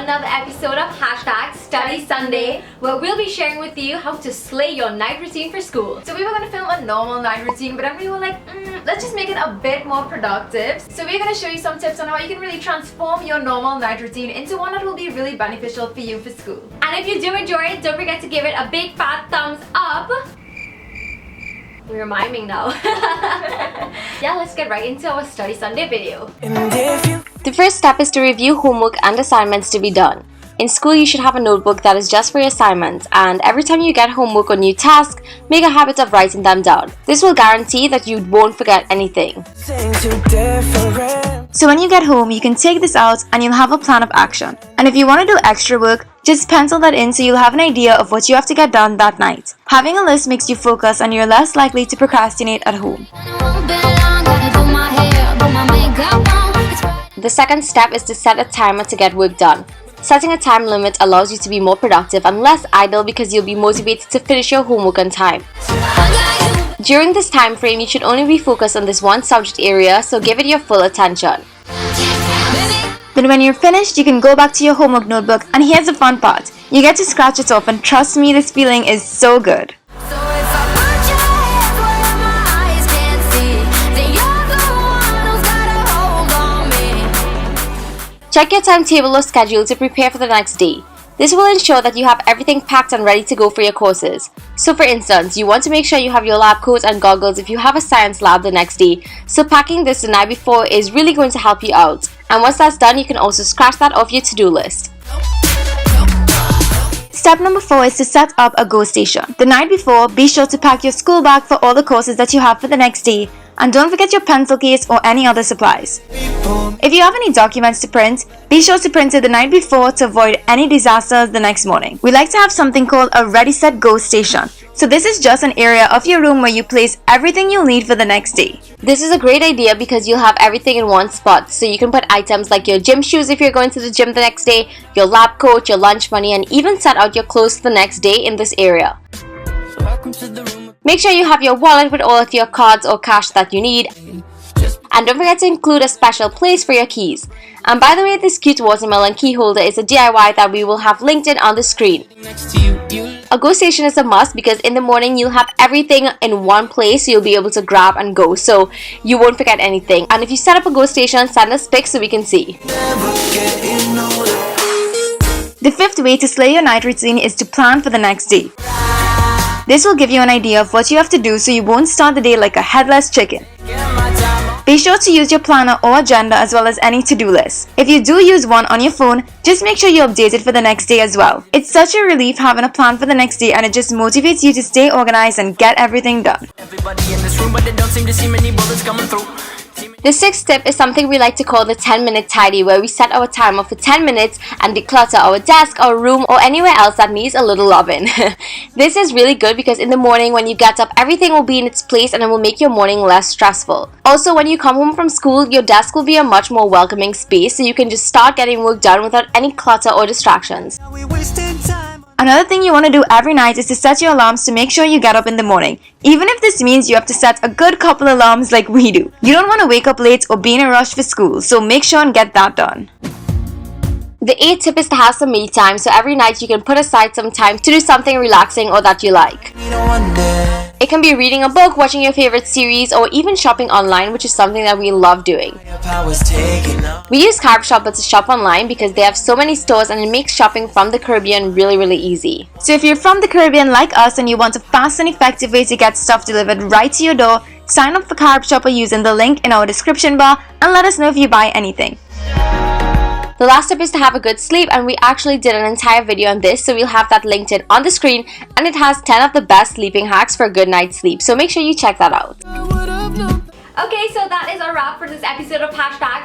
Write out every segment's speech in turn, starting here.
another episode of Study Sunday, where we'll be sharing with you how to slay your night routine for school. So we were going to film a normal night routine, but then we were like, let's just make it a bit more productive. So we're going to show you some tips on how you can really transform your normal night routine into one that will be really beneficial for you for school. And if you do enjoy it, don't forget to give it a big fat thumbs up. We're miming now. Yeah, let's get right into our Study Sunday video. The first step is to review homework and assignments to be done. In school, you should have a notebook that is just for your assignments, and every time you get homework or new tasks, make a habit of writing them down. This will guarantee that you won't forget anything. So when you get home, you can take this out and you'll have a plan of action. And if you want to do extra work, just pencil that in so you'll have an idea of what you have to get done that night. Having a list makes you focus and you're less likely to procrastinate at home. The second step is to set a timer to get work done. Setting a time limit allows you to be more productive and less idle because you'll be motivated to finish your homework on time. During this time frame, you should only be focused on this one subject area, so give it your full attention. Then when you're finished, you can go back to your homework notebook, and here's the fun part. You get to scratch it off, and trust me, this feeling is so good. Check your timetable or schedule to prepare for the next day. This will ensure that you have everything packed and ready to go for your courses. So for instance, you want to make sure you have your lab coat and goggles if you have a science lab the next day. So packing this the night before is really going to help you out. And once that's done, you can also scratch that off your to-do list. Step number 4 is to set up a go station. The night before, be sure to pack your school bag for all the courses that you have for the next day. And don't forget your pencil case or any other supplies. If you have any documents to print, be sure to print it the night before to avoid any disasters the next morning. We like to have something called a Ready Set Go station. So this is just an area of your room where you place everything you'll need for the next day. This is a great idea because you'll have everything in one spot. So you can put items like your gym shoes if you're going to the gym the next day, your lab coat, your lunch money, and even set out your clothes for the next day in this area. Make sure you have your wallet with all of your cards or cash that you need. And don't forget to include a special place for your keys. And by the way, this cute watermelon key holder is a DIY that we will have linked in on the screen. A go station is a must because in the morning you'll have everything in one place, so you'll be able to grab and go, so you won't forget anything. And if you set up a go station, send us pics so we can see. The fifth way to slay your night routine is to plan for the next day. This will give you an idea of what you have to do so you won't start the day like a headless chicken. Be sure to use your planner or agenda as well as any to-do list. If you do use one on your phone, just make sure you update it for the next day as well. It's such a relief having a plan for the next day, and it just motivates you to stay organized and get everything done. The sixth tip is something we like to call the 10-minute tidy, where we set our timer for 10 minutes and declutter our desk, our room, or anywhere else that needs a little loving. This is really good because in the morning when you get up, everything will be in its place and it will make your morning less stressful. Also, when you come home from school, your desk will be a much more welcoming space, so you can just start getting work done without any clutter or distractions. Another thing you want to do every night is to set your alarms to make sure you get up in the morning. Even if this means you have to set a good couple alarms like we do. You don't want to wake up late or be in a rush for school, so make sure and get that done. The eighth tip is to have some me time, so every night you can put aside some time to do something relaxing or that you like. It can be reading a book, watching your favorite series, or even shopping online, which is something that we love doing. We use Carb Shopper to shop online because they have so many stores and it makes shopping from the Caribbean really easy. So if you're from the Caribbean like us and you want a fast and effective way to get stuff delivered right to your door, sign up for Carb Shopper using the link in our description bar and let us know if you buy anything. The last tip is to have a good sleep, and we actually did an entire video on this, so we'll have that linked in on the screen, and it has 10 of the best sleeping hacks for a good night's sleep, so make sure you check that out. Okay, so that is a wrap for this episode of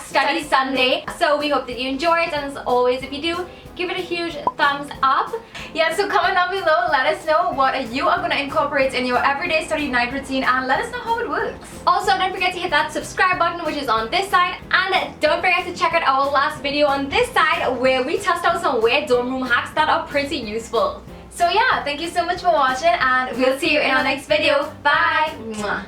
Study Sunday. So we hope that you enjoy it, and as always, if you do, give it a huge thumbs up. Yeah, so comment down below, let us know what you are going to incorporate in your everyday study night routine, and let us know how it works. Also, don't forget to hit that subscribe button, which is on this side, and don't forget to check out our last video on this side where we test out some weird dorm room hacks that are pretty useful. So yeah, thank you so much for watching, and we'll see you in our next video. Bye!